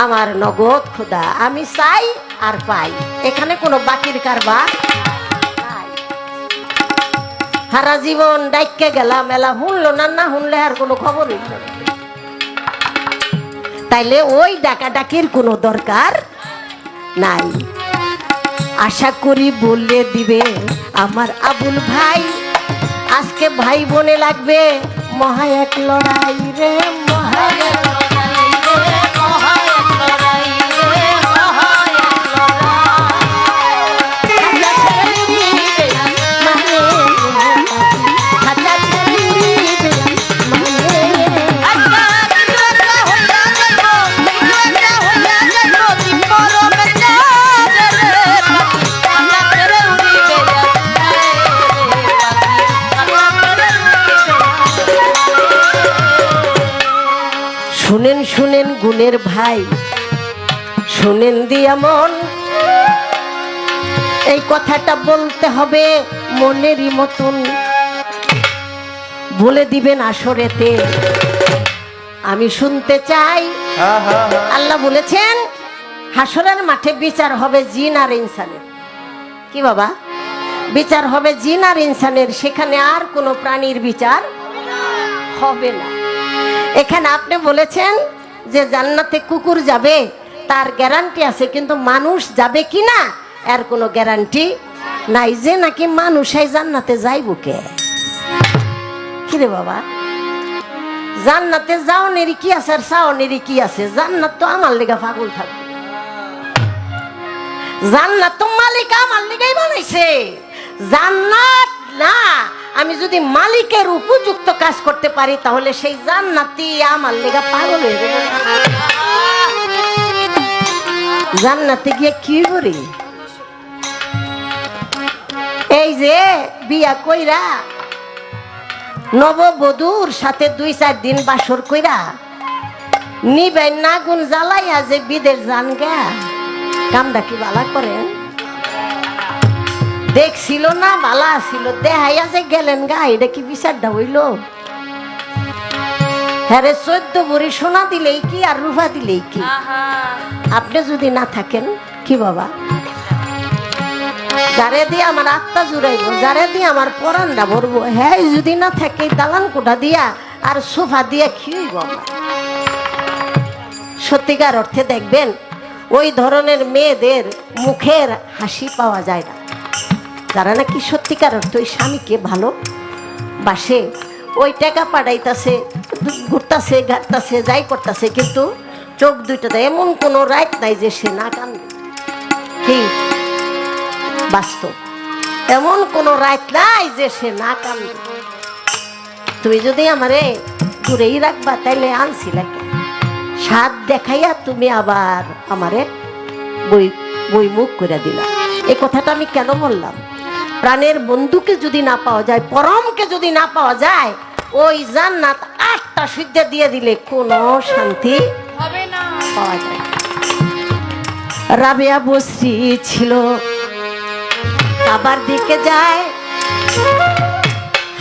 আমার নগদ খোদা, আমি চাই আর পাই, এখানে কোনো বাকির কারবার নাই। সারা জীবন ডাইকে গেলাম, মেলা শুনলো না, না শুনলে আর কোনো খবরই না। তাইলে ওই ডাকাডাকির কোনো দরকার নাই। আশা করি বললে দিবে আমার আবুল ভাই, আজকে ভাই বোনে লাগবে মহা এক লড়াই রে, মহা এক লড়াই রে, মহা এক লড়াই রে, মহা এক শুনেন শুনেন গুণের ভাই, শুনেন দিয়া মন, এই কথাটা বলতে হবে মনেরই মতন। বলে দিবেন আসরেতে, আমি শুনতে চাই। আল্লাহ বলেছেন হাসরের মাঠে বিচার হবে জিন আর ইনসানের। কি বাবা? বিচার হবে জিন আর ইনসানের, সেখানে আর কোনো প্রাণীর বিচার হবে না। এখানে আপনি বলেছেন যে জান্নাতে কুকুর যাবে, তার গ্যারান্টি আছে, কিন্তু মানুষ যাবে কি না এর কোনো গ্যারান্টি নাই। যে নাকি মানুষ এই জান্নাতে যাইব কে? কিরে বাবা, জান্নাতে যাওনেরই কি আছে আর চাওনেরই কি আছে? জান্নাত তো আমার লেগা পাগল থাকবে, জান্নাত তো মালিক আমার লেগাই বানাইছে। জান্নাত না, আমি যদি মালিকের উপযুক্ত কাজ করতে পারি তাহলে সেই জান্নাতি আমার লেগা পাগল হয়ে যাবে। জান্নাতে গিয়ে কি করি? এই যে বিয়া কইরা নববধূর সাথে 2-4 দিন বাসর কইরা নিবেন না গুণ জ্বালাইয়া যে বিদেশ যান গা, কামটা কি বালা করেন? দেখছিল না বালা ছিল, দেখাইয়া যে গেলেন গা, এটা কি বিচারটা হইল? হ্যাঁ, 14 ভরি সোনা দিলেই কি আর রূপা দিলেই কি? আপনি যদি না থাকেন কি বাবা, যারে দিয়ে আমার আত্মা জুড়াইব, যারে দিয়ে আমার পরানটা ভরবো, হ্যাঁ যদি না থাকে দালান কোঠা দিয়া আর সোফা দিয়া কি হইব আমার? সত্যিকার অর্থে দেখবেন ওই ধরনের মেয়েদের মুখের হাসি পাওয়া যায় না, যারা নাকি সত্যিকার অর্থে ওই স্বামীকে ভালোবাসে। ওই টাকা পাঠাইতাছে, ঘুরতাছে, ঘাটতাছে, যাই করতেছে, কিন্তু চোখ দুইটাতে এমন কোনো রাত নাই যে সে না কান্দে। কি বাস্তব? এমন কোনো রাত নাই যে সে না কান্দে। তুমি যদি আমারে দূরেই রাখবা তাইলে আনছি লাগে স্বাদ দেখাইয়া তুমি আবার আমারে বই মুখ করে দিলা। এই কথাটা আমি কেন বললাম? প্রাণের বন্ধুকে যদি না পাওয়া যায়, পরমকে যদি না পাওয়া যায়, ওই জান্নাত 8টা সিদ্ধা দিয়ে দিলে কোনো শান্তি হবে না, পাওয়া যায়। রাবেয়া বসরি ছিল, কাবার দিকে যায়,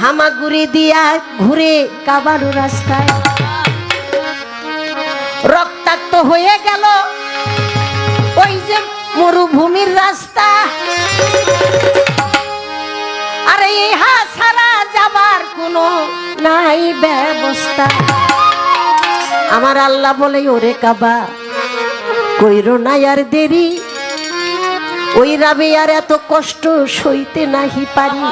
হামাগুড়ি দিয়া ঘুরে কাবার রাস্তায়, রক্তাক্ত হয়ে গেল ওই যে মরুভূমির রাস্তা। আরে ইহা ছাড়া যাবার কোনো নাই ব্যবস্থা। আমার আল্লাহ বলে, ওরে কাবা কইরো না আর দেরি, ওই রাবেয়ার এত কষ্ট সইতে নাহি পারি,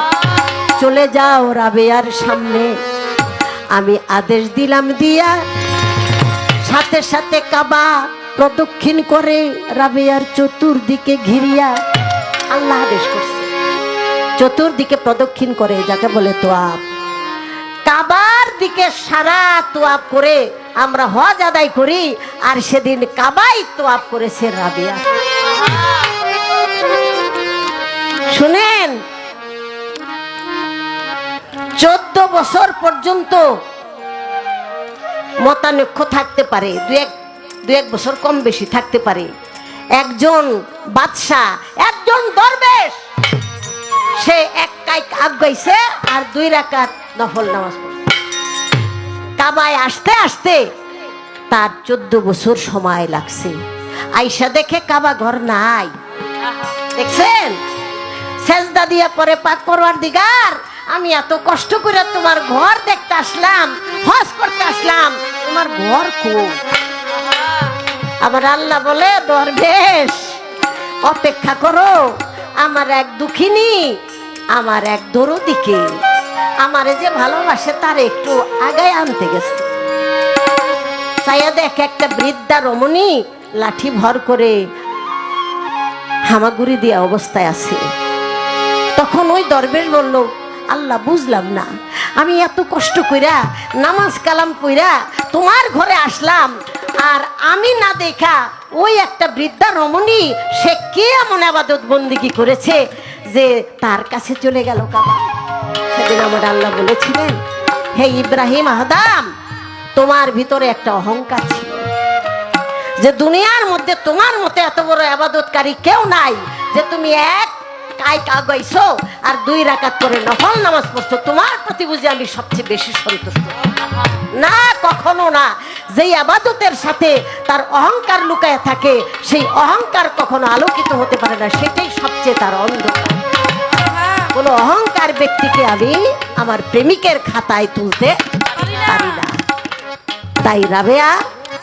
চলে যাও রাবেয়ার সামনে, আমি আদেশ দিলাম দিয়া। সাথে সাথে কাবা প্রদক্ষিণ করে রাবেয়ার চতুর্দিকে ঘিরিয়া আল্লাহ আদেশ করছে, চতুর্দিকে প্রদক্ষিণ করে, যাকে বলে তোয়াব। কাবার দিকে সারা তোয়াব করে আমরা হজ আদায় করি, আর সেদিন কাবাই তোয়াব করেছে রাবেয়া। শুনেন, 14 বছর পর্যন্ত মতানৈক্য থাকতে পারে, দু এক বছর কম বেশি থাকতে পারে। একজন বাদশাহ, একজন দরবেশ, সে 1 কাইক আগাইছে আর 2 রাকাত নফল নামাজ পড়ছে। কাবায় আসতে আসতে তার 14 বছর সময় লাগছে। আইসা দেখে কাবা ঘর নাই, দেখছেন? সেজদা দিয়া পরে পাক পরওয়ারদিগার, আমি এত কষ্ট করে তোমার ঘর দেখতে আসলাম, হজ করতে আসলাম, তোমার ঘর কই? আমার আল্লাহ বলে, দরবেশ অপেক্ষা করো, আমার এক দুঃখিনী, আমার এক দরদিকে, আমারে যে ভালোবাসে তার একটু আগায় আনতে গেছে। চাইয়া দেখ একটা বৃদ্ধা রমণী লাঠি ভর করে হামাগুড়ি দিয়া অবস্থায় আছে। তখন ওই দরবেশ বলল, আল্লাহ বুঝলাম না, আমি এত কষ্ট কইরা নামাজ কালাম কইরা তোমার ঘরে আসলাম, আর আমি না দেখা ওই একটা বৃদ্ধা রমণী সে কে এমন ইবাদত বন্দেগী করেছে যে তার কাছে চলে গেল কাবা। সেদিন আমার আল্লাহ বলেছিলেন, হে ইব্রাহিম আদম, তোমার ভিতরে একটা অহংকার ছিল যে দুনিয়ার মধ্যে তোমার মতো এত বড় ইবাদতকারী কেউ নাই, যে তুমি এক কায়িক আগাইছো আর 2 রাকাত করে নফল নামাজ পড়ছো, তোমার প্রতি বুঝি আমি সবচেয়ে বেশি সন্তুষ্ট না, কখনো না। যেই ইবাদতের সাথে তার অহংকার লুকায় থাকে, সেই অহংকার কখনো আলোকিত হতে পারে না, সেটাই সবচেয়ে তার অন্ধকার। কোনো অহংকার ব্যক্তিকে আমি আমার প্রেমিকের খাতায় তুলতে পারি না। তাই রাবেয়া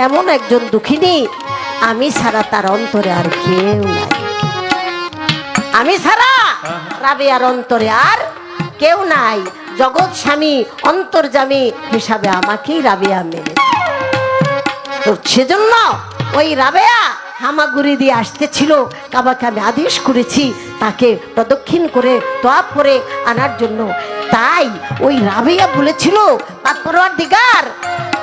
এমন একজন দুঃখিনী, আমি ছাড়া তার অন্তরে আর কেউ নাই, আমি ছাড়া রাবেয়ার অন্তরে আর কেউ নাই। জগৎ স্বামী অন্তর্যামী হিসাবে আমাকেই রাবেয়া মেনে, তো সেজন্য ওই রাবেয়া হামাগুড়ি দিয়ে আসতেছিল, কাবাকে আমি আদেশ করেছি তাকে প্রদক্ষিণ করে তওয়াফ করে আনার জন্য। তাই ওই রাবেয়া বলেছিল, পাক পরওয়ারদিগার,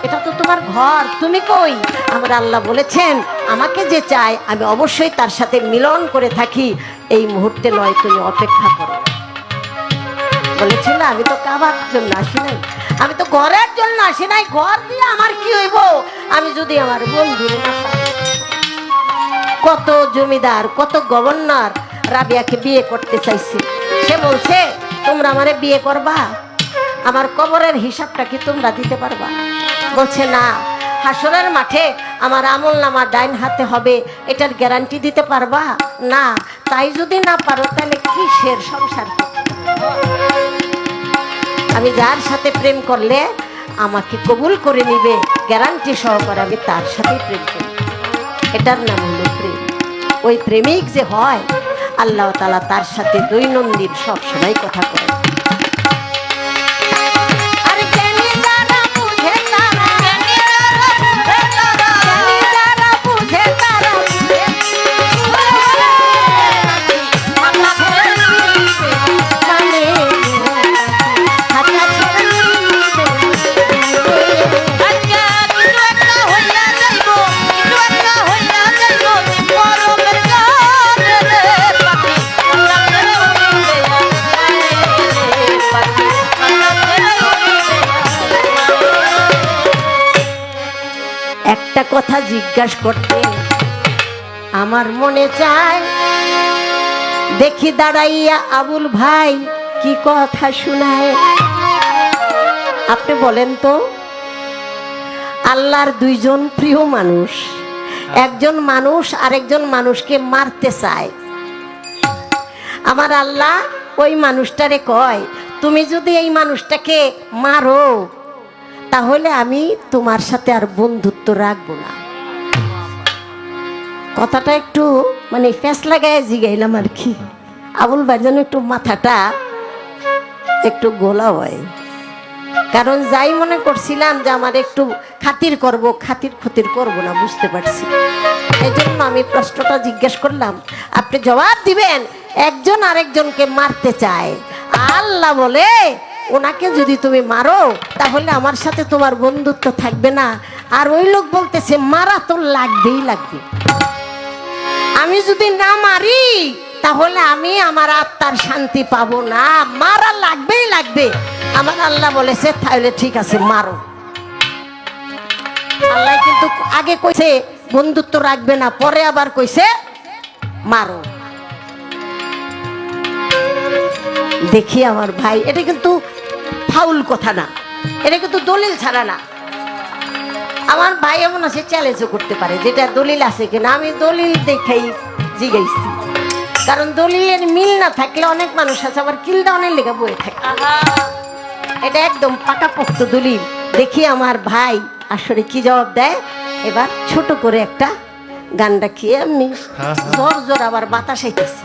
এটা তো তোমার ঘর, তুমি কই? আমার আল্লাহ বলেছেন, আমাকে যে চায় আমি অবশ্যই তার সাথে মিলন করে থাকি, এই মুহূর্তে নয়, তুমি অপেক্ষা করো। বলেছিল, আমি তো কাবার জন্য আসি নাই, আমি তো ঘরের জন্য আসি নাই, ঘর দিয়ে আমার কি হইব আমি যদি আমার বন্ধু না পাই। কত জমিদার, কত গভর্নর রাবিয়াকে বিয়ে করতে চাইছে, সে বলছে, তোমরা আমারে বিয়ে করবা, আমার কবরের হিসাবটা কি তোমরা দিতে পারবা? বলছে, না। হাসরের মাঠে আমার আমলনামা ডাইন হাতে হবে, এটার গ্যারান্টি দিতে পারবা? না। তাই যদি না পারো তাহলে কিসের সংসার? আমি যার সাথে প্রেম করলে আমাকে কবুল করে নিবে গ্যারান্টি সহকারে, আমি তার সাথে প্রেম করি, এটার নাম হলো প্রেম। ওই প্রেমিক যে হয়, আল্লাহ তাআলা তার সাথে দৈনন্দিন সব সময় কথা বলে। একটা কথা জিজ্ঞাসা করতে আমার মনে চায়, দেখি দাঁড়াইয়া আবুল ভাই কি কথা শোনায়। আপনি বলেন তো, আল্লাহর 2 জন প্রিয় মানুষ, একজন মানুষ আরেকজন মানুষকে মারতে চায়, আমার আল্লাহ ওই মানুষটারে কয়, তুমি যদি এই মানুষটাকে মারো তাহলে আমি তোমার সাথে আর বন্ধুত্ব রাখবো না। কথাটা একটু মানে ফেস লাগায় জিগাইলাম আর কি, আবুল ভাই যেন একটু মাথাটা একটু গোলা হয়, কারণ যাই মনে করছিলাম যে আমার একটু খাতির করব, খাতির খতির করব না, বুঝতে পারছি। এই জন্য আমি প্রশ্নটা জিজ্ঞেস করলাম, আপনি জবাব দিবেন। একজন আরেকজনকে মারতে চায়, আল্লাহ বলে, ওনাকে যদি তুমি মারো তাহলে আমার সাথে তোমার বন্ধুত্ব থাকবে না। আর ওই লোক বলতেছে, মারা তো লাগবেই লাগবে, আমি যদি না মারি তাহলে আমি আমার আত্মার শান্তি পাবো না, মারা লাগবেই লাগবে। আমার আল্লাহ বলেছে, তাহলে ঠিক আছে মারো। আল্লাহ কিন্তু আগে কইছে বন্ধুত্ব রাখবে না, পরে আবার কইছে মারো। দেখি আমার ভাই, এটা কিন্তু ফাউল কথা না, এটা কিন্তু দলিল ছাড়া না। আমার ভাই এমন আছে চ্যালেঞ্জও করতে পারে, যেটা দলিল আছে কিনা। আমি দলিল দেখাই জিগাইছি, কারণ দলিলের মিল না থাকলে অনেক মানুষ আছে আবার কিলদাউনের লেগে বয়ে থাকে। এটা একদম পাকাপোক্ত দলিল। দেখি আমার ভাই আসলে কি জবাব দেয়। এবার ছোট করে একটা গান রাখিয়ে এমনি জোর জোর আবার বাতাস আইতেছে।